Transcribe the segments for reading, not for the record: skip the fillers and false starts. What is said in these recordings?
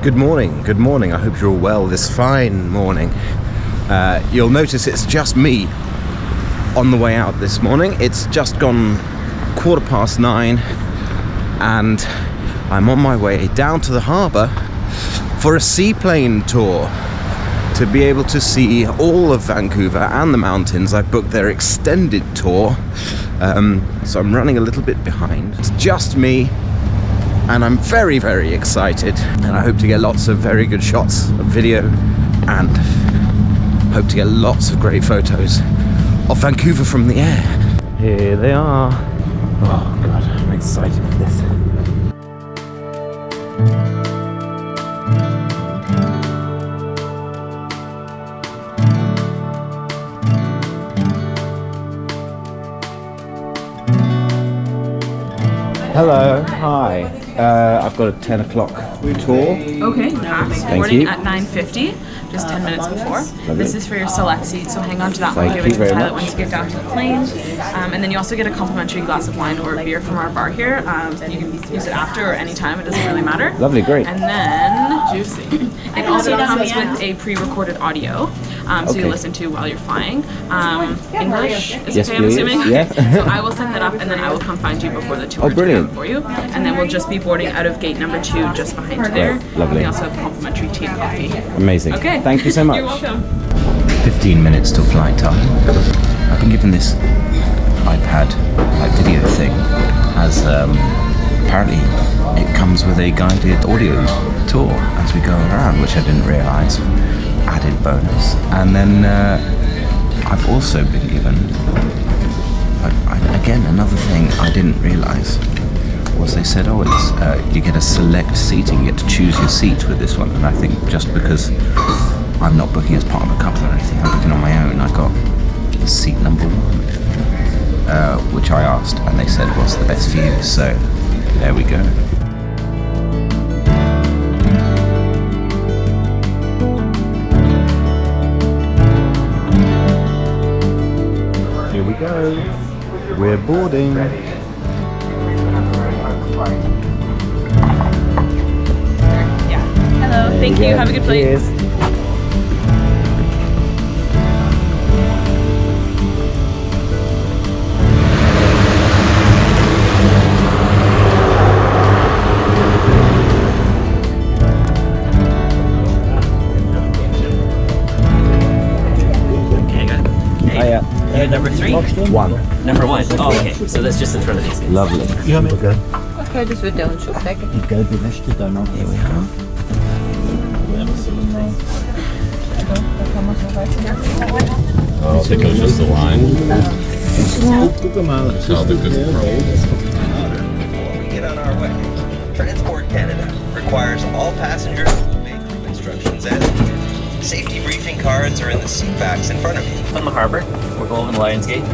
Good morning. I hope you're all well this fine morning. You'll notice it's just me on the way out this morning. It's just gone 9:15 and I'm on my way down to the harbour for a seaplane tour to be able to see all of Vancouver and the mountains. I've booked their extended tour, so I'm running a little bit behind. It's just me, and I'm very, very excited, and I hope to get lots of very good shots of video and hope to get lots of great photos of Vancouver from the air. Here they are. Oh God, I'm excited for this. Hello, hi. I've got a 10 o'clock tour. Okay, pass. Thank Boarding you. at 9:50, just 10 minutes before. Lovely. This is for your select seat, so hang on to that one. Thank Give you it to the very pilot much. once you get down to the plane. And then you also get a complimentary glass of wine or beer from our bar here. And you can use it after or anytime, it doesn't really matter. Lovely, great. And then, juicy. It also comes with a pre-recorded audio, so Okay. you listen to while you're flying. English is Yes, okay, I'm please. assuming? Yeah. So I will set that up and then I will come find you before the tour Oh, brilliant. for you. And then we'll just be boarding out of gate number 2 just behind you there. Right, lovely. We also have complimentary tea and coffee. Amazing. Okay. Thank you so much. You're welcome. 15 minutes till flight time. I've been given this iPad video thing as apparently it comes with a guided audio tour as we go around, which I didn't realise. Added bonus. And then I've also been given again another thing I didn't realise was they said, oh, it's you get a select seating, you get to choose your seat with this one. And I think just because I'm not booking as part of a couple or anything, I'm booking on my own, I got seat number 1, which I asked and they said was the best for you, so there we go. Here we go, we're boarding. Yeah. Hello. Thank you. Have a good flight. Cheers. Hiya. You're number 3? 1. Number 1. Oh, okay. So that's just in front of these guys. Lovely. Okay, dus we doen zo lekker. Die gelbe Wäsche da noch. Here we are. Oh, I think it was just the line. Guck mal. That's how the good Before we get on our way, Transport Canada requires all passengers to obey crew instructions as needed. Safety briefing cards are in the seat backs in front of you. On the harbor, we'll go over the Lions Gate.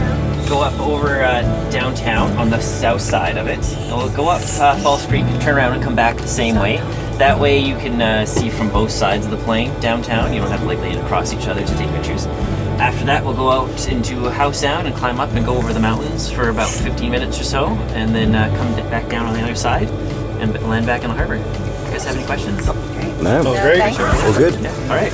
Go up over downtown on the south side of it. And we'll go up Falls Creek, turn around and come back the same way. That way you can see from both sides of the plane downtown. You don't have to like lay across each other to take pictures. After that, we'll go out into Howe Sound and climb up and go over the mountains for about 15 minutes or so, and then come back down on the other side and land back in the harbor. You guys have any questions? No, Great. all good. Yeah. All right.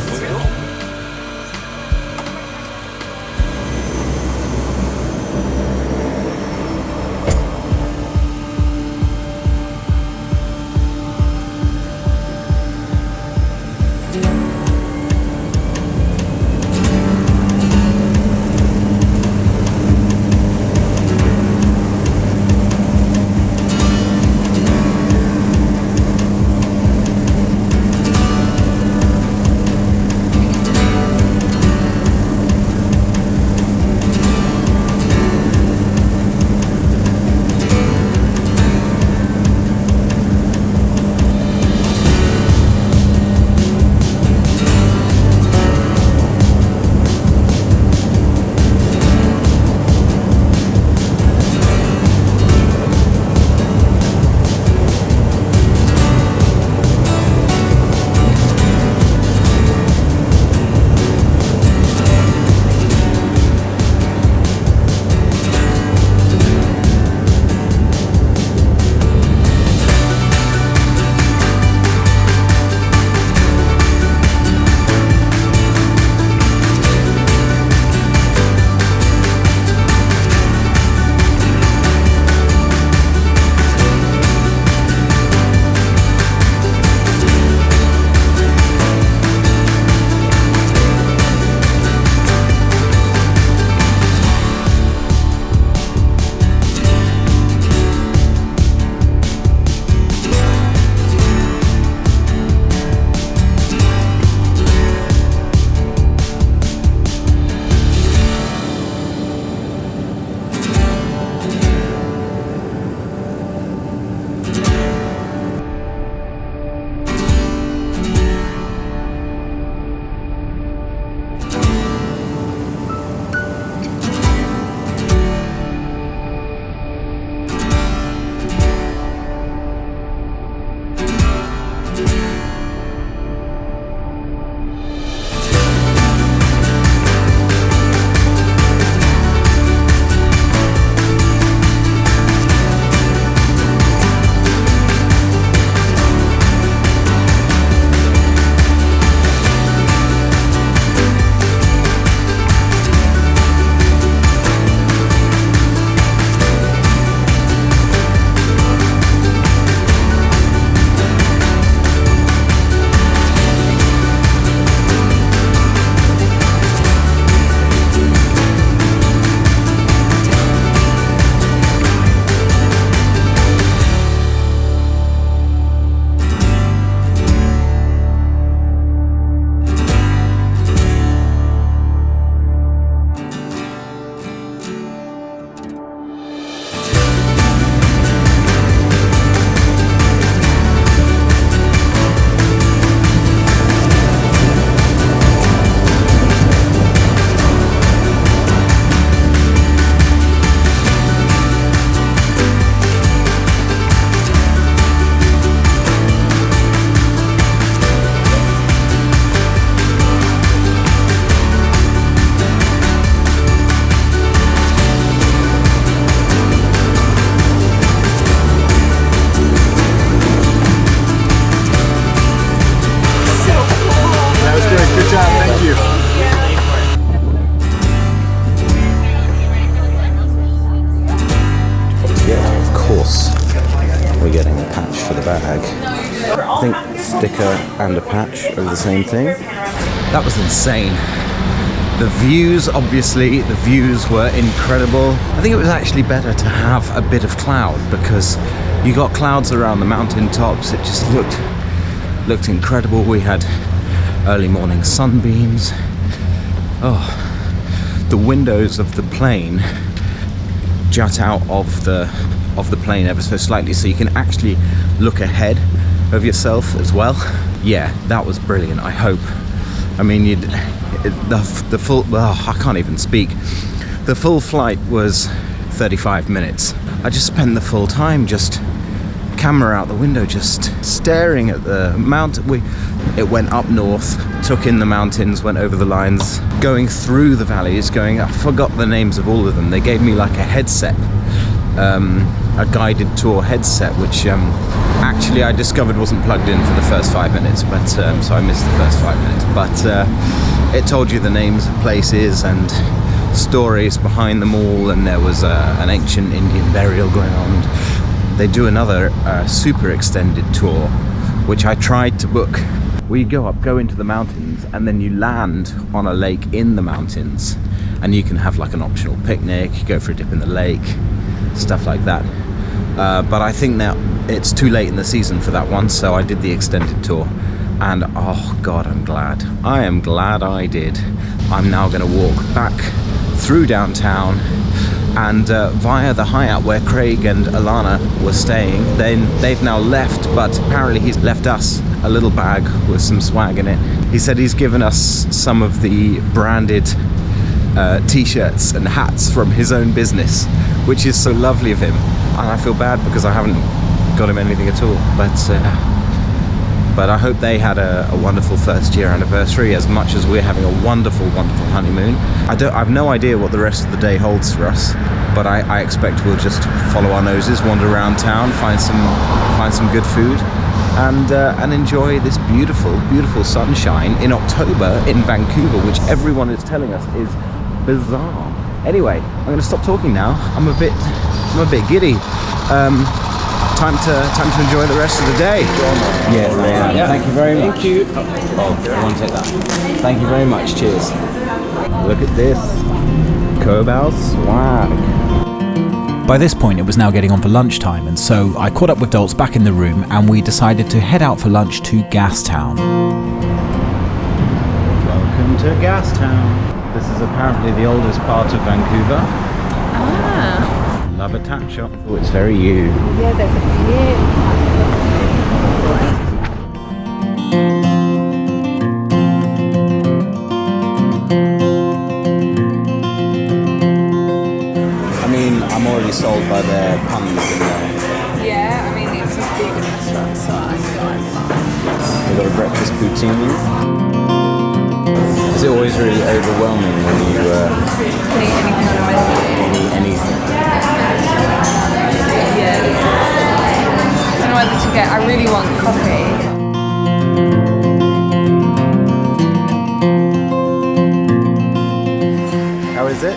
for the bag. I think sticker and a patch are the same thing. That was insane. The views, obviously, the views were incredible. I think it was actually better to have a bit of cloud because you got clouds around the mountain tops. It just looked incredible. We had early morning sunbeams. Oh, the windows of the plane jut out of the plane ever so slightly, so you can actually look ahead of yourself as well. Yeah, that was brilliant. I hope. I mean, the full. Oh, I can't even speak. The full flight was 35 minutes. I just spent the full time just camera out the window, just staring at the mountain. It went up north, took in the mountains, went over the lines, going through the valleys, I forgot the names of all of them. They gave me like a headset, a guided tour headset, which actually I discovered wasn't plugged in for the first 5 minutes, but so I missed the first 5 minutes. But it told you the names of places and stories behind them all, and there was an ancient Indian burial ground. They do another super extended tour, which I tried to book. Where you go into the mountains, and then you land on a lake in the mountains, and you can have like an optional picnic, go for a dip in the lake, stuff like that. But I think that it's too late in the season for that one, so I did the extended tour, and oh god, I'm glad. I am glad I did. I'm now going to walk back through downtown and via the Hyatt where Craig and Alana were staying. They've now left, but apparently he's left us a little bag with some swag in it. He said he's given us some of the branded t-shirts and hats from his own business, which is so lovely of him. And I feel bad because I haven't got him anything at all, but I hope they had a wonderful first year anniversary as much as we're having a wonderful, wonderful honeymoon. I've no idea what the rest of the day holds for us, but I expect we'll just follow our noses, wander around town, find some good food, and enjoy this beautiful, beautiful sunshine in October in Vancouver, which everyone is telling us is bizarre. Anyway, I'm going to stop talking now. I'm a bit giddy. Time to enjoy the rest of the day. Yes, I am. Yeah. Thank you very much. Thank you. Oh, I want to take that. Thank you very much. Cheers. Look at this. Cobalt swag. By this point, it was now getting on for lunchtime, and so I caught up with Dalts back in the room, and we decided to head out for lunch to Gastown. Welcome to Gastown. This is apparently the oldest part of Vancouver. Ah. Love a tack shop. Oh, it's very you. Yeah, there's a few. I mean, I'm already sold by their puns in there. Yeah, I mean, it's a big restaurant, so I'm fine. We've got a breakfast poutine. Is it always really overwhelming when you eat anything? Yeah. I don't know whether to get. I really want coffee. How is it?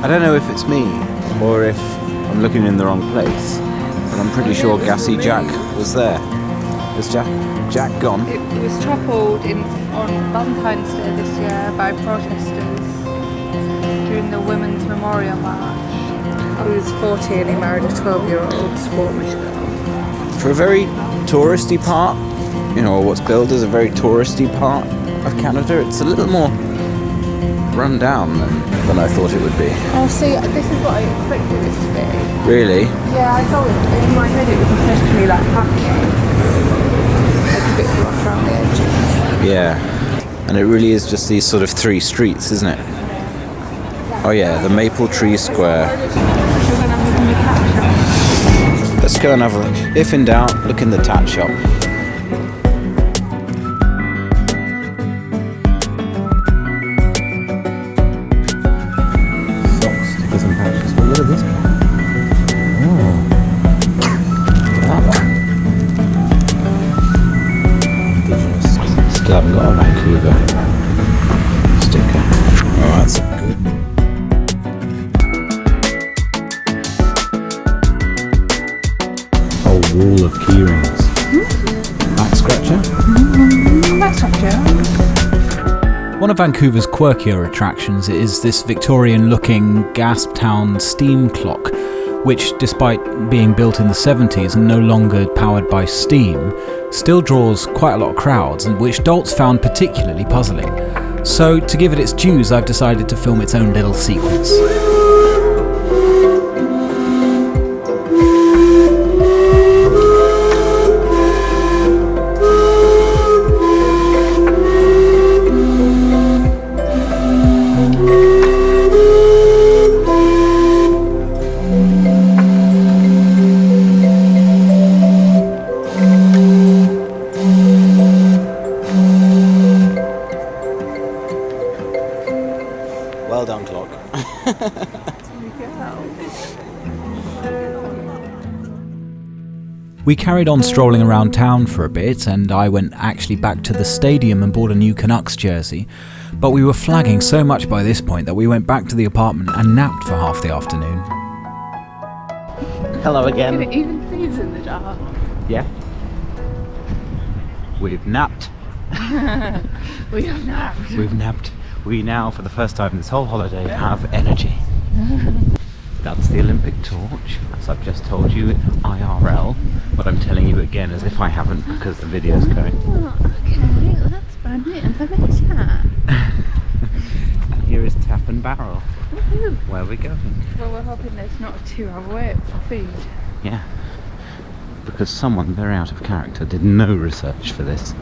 I don't know if it's me or if I'm looking in the wrong place, but I'm pretty sure Gassy Jack was there. Is Jack gone? It was toppled on Valentine's Day this year by protesters during the Women's Memorial March. He was 40 and he married a 12-year-old Squamish girl. For a very touristy part, what's billed as a very touristy part of Canada, it's a little more run down than I thought it would be. Oh, see, this is what I expected it to be. Really? Yeah, I thought in my head it was especially like packing. A bit rough around the edges. Yeah, and it really is just these sort of three streets, isn't it? Oh yeah, the Maple Tree Square. Let's go and have a, if in doubt, look in the tat shop. Socks, stickers and patches. Well, look at this one. Oh. That one. Still haven't got a Vancouver sticker. Oh, that's good. wall of keyrings. Back scratcher? That's not true. One of Vancouver's quirkier attractions is this Victorian-looking Gastown steam clock, which, despite being built in the 70s and no longer powered by steam, still draws quite a lot of crowds, and which Dalts found particularly puzzling. So, to give it its dues, I've decided to film its own little sequence. Well done, clock. We carried on strolling around town for a bit, and I went actually back to the stadium and bought a new Canucks jersey. But we were flagging so much by this point that we went back to the apartment and napped for half the afternoon. Hello again. It even sees in the dark. Yeah. We've napped. We have napped. We've napped. We now, for the first time this whole holiday, have energy. That's the Olympic torch, as I've just told you IRL, but I'm telling you again as if I haven't because the video's going. Oh, okay, well, that's brand new information. And here is Tap and Barrel. Woohoo. Where are we going? Well, we're hoping there's not a 2-hour wait for food. Yeah, because someone very out of character did no research for this.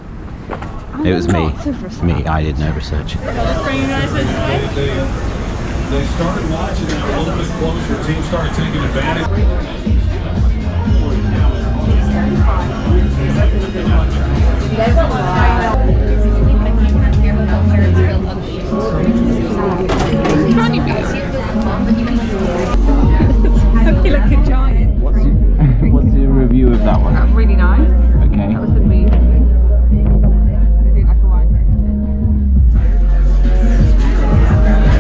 It was me. Me, I did no research. They started watching that a little bit closer. The team started taking advantage. I feel like a giant. What's your review of that one? Really nice. Okay. That was amazing.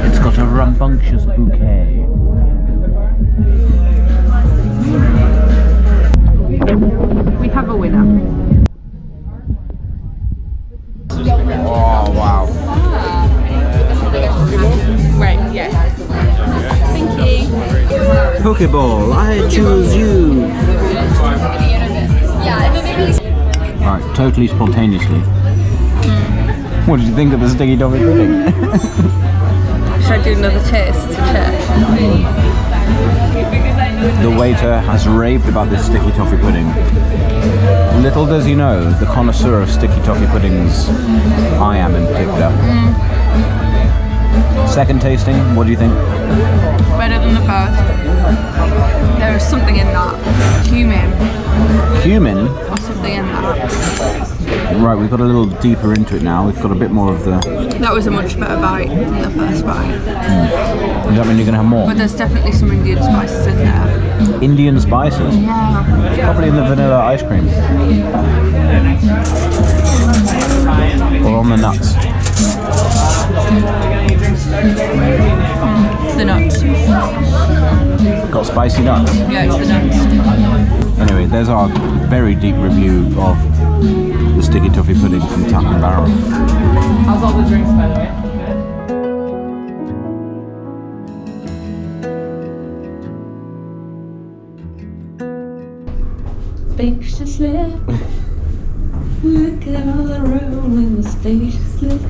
It's got a rambunctious bouquet. We have a winner. Oh wow. Right, yeah. Thank you. Pokeball, I choose you. Right, totally spontaneously. What did you think of the sticky toffee pudding? Should I do another taste to check? The waiter has raved about this sticky toffee pudding. Little does he know, the connoisseur of sticky toffee puddings I am in particular. Second tasting, what do you think? Better than the first. There is something in that. Cumin. Cumin? Or something in that. Right, we've got a little deeper into it now. We've got a bit more of the... That was a much better bite than the first bite. Does that mean you're going to have more? But there's definitely some Indian spices in there. Indian spices? Yeah. Probably in the vanilla ice cream. Or on the nuts. It's the nuts. Got spicy nuts. Yeah, it's the nuts. Anyway, there's our very deep review of the sticky toffee pudding from Tap and Barrel. How's all the drinks, by the way? Spacious lift. Look at all the room in the spacious lift.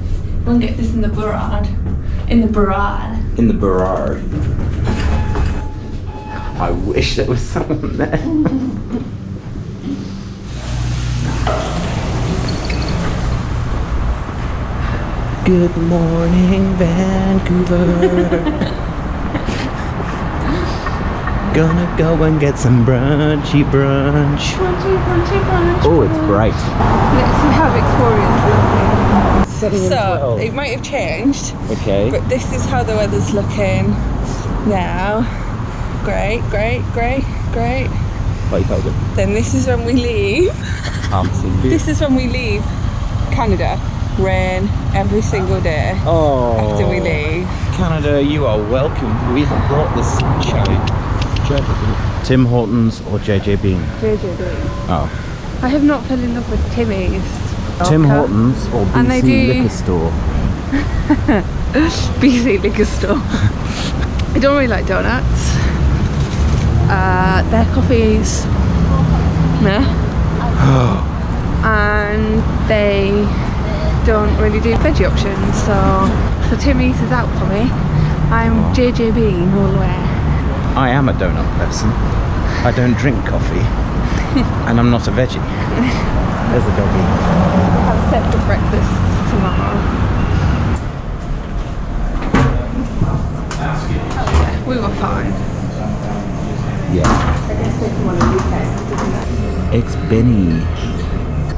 We'll get this in the barrage. In the barrage. In the barrage. I wish there was someone there. Good morning, Vancouver. Gonna go and get some brunchy brunch. Brunchy, brunchy, brunch. Oh, it's bright. Let's see how Victoria's looking. So, it might have changed, Okay. but this is how the weather's looking now. Great, great, great, great. Well, you felt good. Then this is when we leave. This is when we leave Canada. Rain every single day Oh. after we leave. Canada, you are welcome. We've brought the sunshine. Tim Hortons or JJ Bean? JJ Bean. Oh. I have not fell in love with Timmy's. Tim Hortons or And they BC do- Liquor Store? BC Liquor Store. I don't really like donuts. Their coffees, meh. And they don't really do veggie options, so Timmy's is out for me. I'm JJ Bean all the way. I am a donut person. I don't drink coffee. And I'm not a veggie. There's a doggy. We'll have separate breakfasts tomorrow. We were fine. Yeah. It's Benny.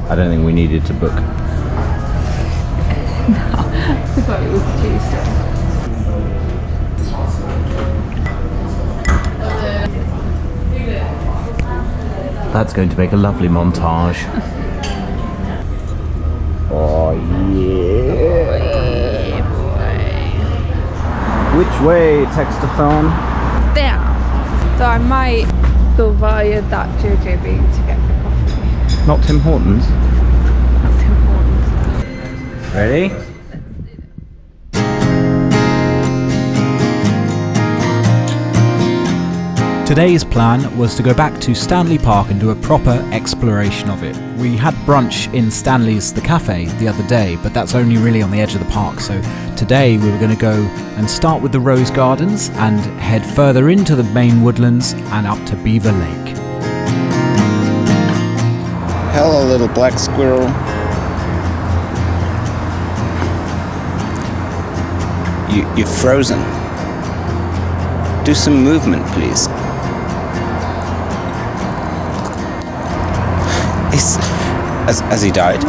I don't think we needed to book. I thought it was Tuesday. That's going to make a lovely montage. Oh yeah. Which way, Textathon? There. So I might go via that JJ Bean to get the coffee. Not Tim Hortons. That's Tim Hortons. Ready? Today's plan was to go back to Stanley Park and do a proper exploration of it. We had brunch in Stanley's The Cafe the other day, but that's only really on the edge of the park, so today we were going to go and start with the Rose Gardens and head further into the main woodlands and up to Beaver Lake. Hello, little black squirrel. You're frozen. Do some movement, please. Has he died?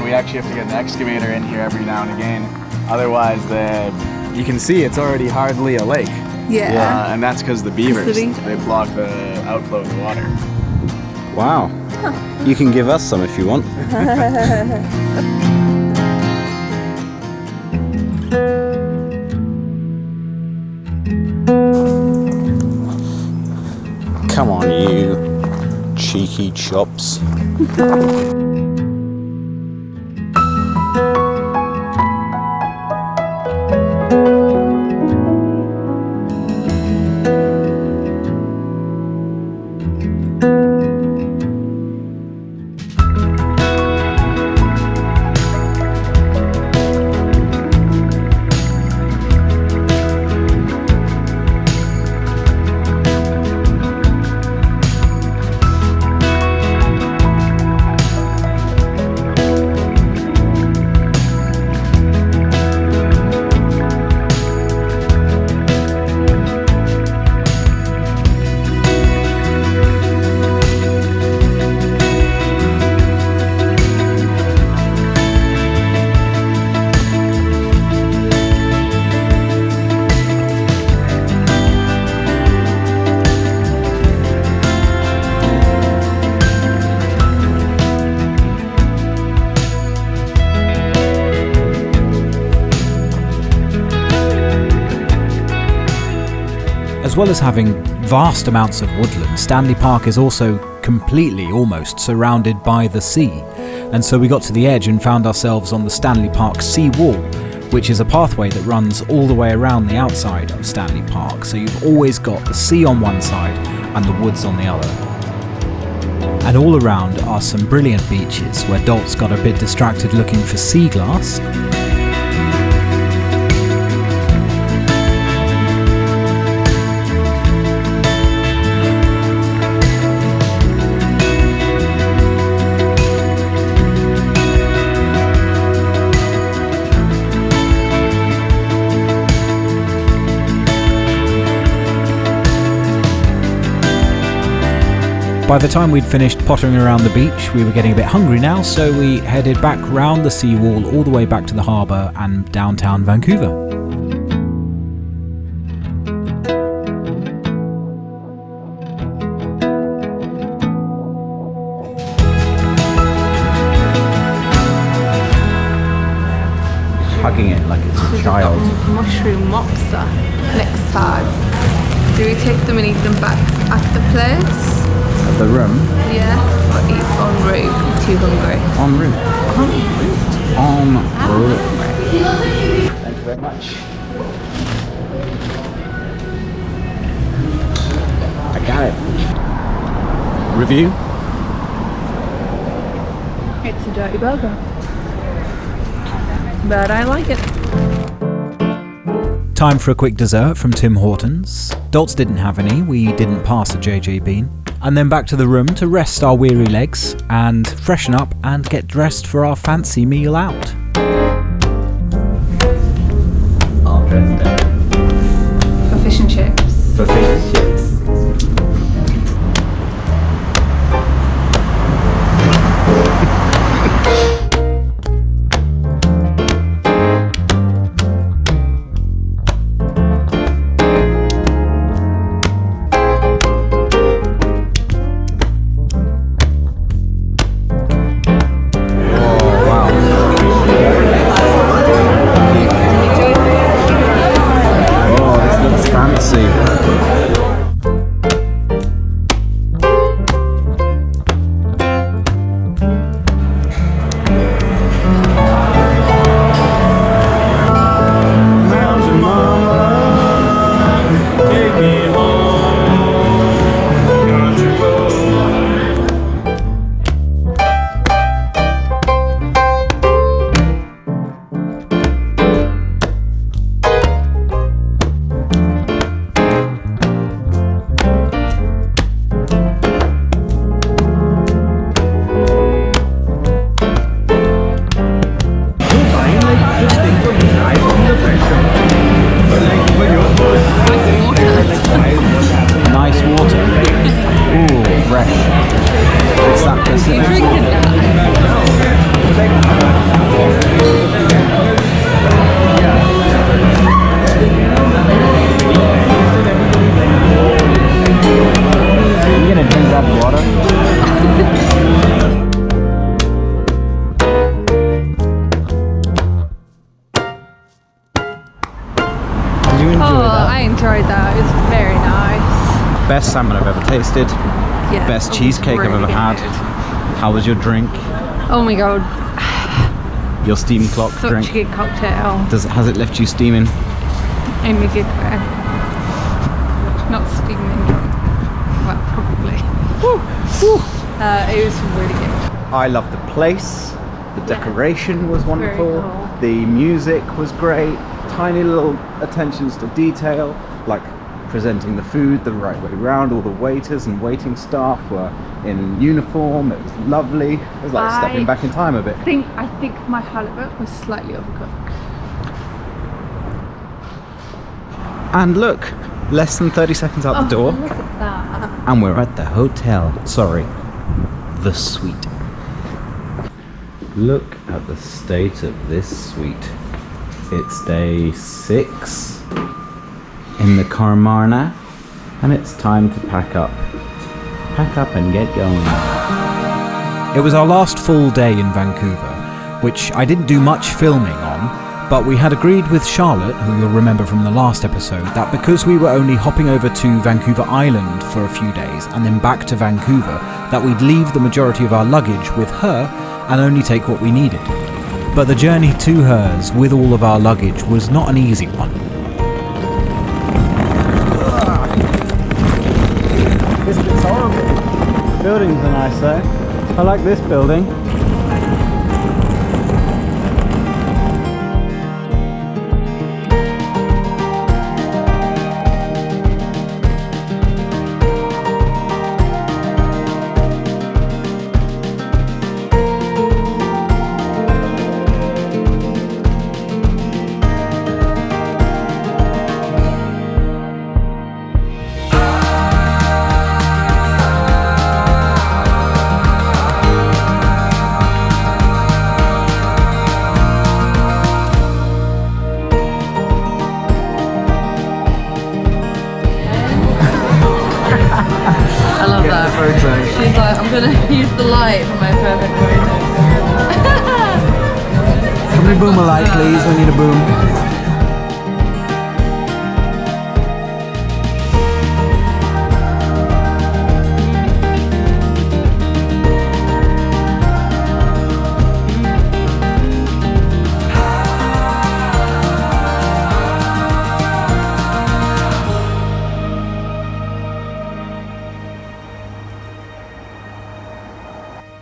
We actually have to get an excavator in here every now and again. Otherwise, you can see it's already hardly a lake. Yeah. And that's because the beavers, they block the outflow of the water. Wow. You can give us some if you want. Come on, you cheeky chops. As well as having vast amounts of woodland, Stanley Park is also completely, almost, surrounded by the sea. And so we got to the edge and found ourselves on the Stanley Park Seawall, which is a pathway that runs all the way around the outside of Stanley Park, so you've always got the sea on one side and the woods on the other. And all around are some brilliant beaches where Dalts got a bit distracted looking for sea glass. By the time we'd finished pottering around the beach, we were getting a bit hungry now, so we headed back round the seawall all the way back to the harbour and downtown Vancouver. Hugging it like it's a child. Mushroom lobster next time. Do we take them and eat them back at the place? At the room? Yeah, or eat en route if you're too hungry. En route. En route. En route. Thank you very much. I got it. Review? It's a dirty burger. But I like it. Time for a quick dessert from Tim Hortons. Dalts didn't have any, we didn't pass a JJ Bean. And then back to the room to rest our weary legs and freshen up and get dressed for our fancy meal out. All dressed up. For fish and chips. For fish and chips. Best salmon I've ever tasted. Yeah, best cheesecake I've ever had. Good. How was your drink? Oh my god. Your steam clock Such drink. a good cocktail. Has it left you steaming? In a good way. Not steaming. Well, probably. It was really good. I loved the place. The decoration was wonderful. Very cool. The music was great. Tiny little attentions to detail, like presenting the food the right way round. All the waiters and waiting staff were in uniform. It was lovely. It was like stepping back in time a bit. I think my halibut was slightly overcooked. And look, less than 30 seconds out the door, Look at that. and we're at the hotel. Sorry, the suite. Look at the state of this suite. It's day 6 in the Carmarna, and it's time to pack up. Pack up and get going. It was our last full day in Vancouver, which I didn't do much filming on, but we had agreed with Charlotte, who you'll remember from the last episode, that because we were only hopping over to Vancouver Island for a few days and then back to Vancouver, that we'd leave the majority of our luggage with her and only take what we needed. But the journey to hers with all of our luggage was not an easy one. This bit's horrible. Buildings are nice though. I like this building. She's like, I'm gonna use the light for my perfect photo. Somebody boom a light, please. We need a boom.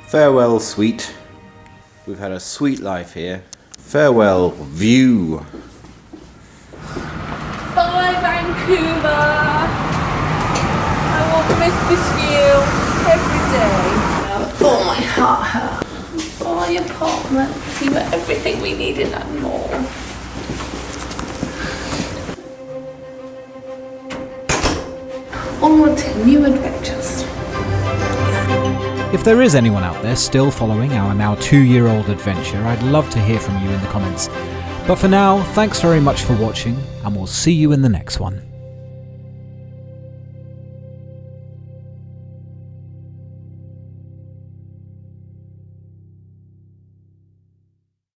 Farewell, sweet. We've had a sweet life here. Farewell, view. Bye, Vancouver. I won't miss this view every day. Oh, my heart hurts. Oh, my apartment. See what everything we needed and more. Onward to new adventures. If there is anyone out there still following our now 2-year-old adventure, I'd love to hear from you in the comments. But for now, thanks very much for watching, and we'll see you in the next one.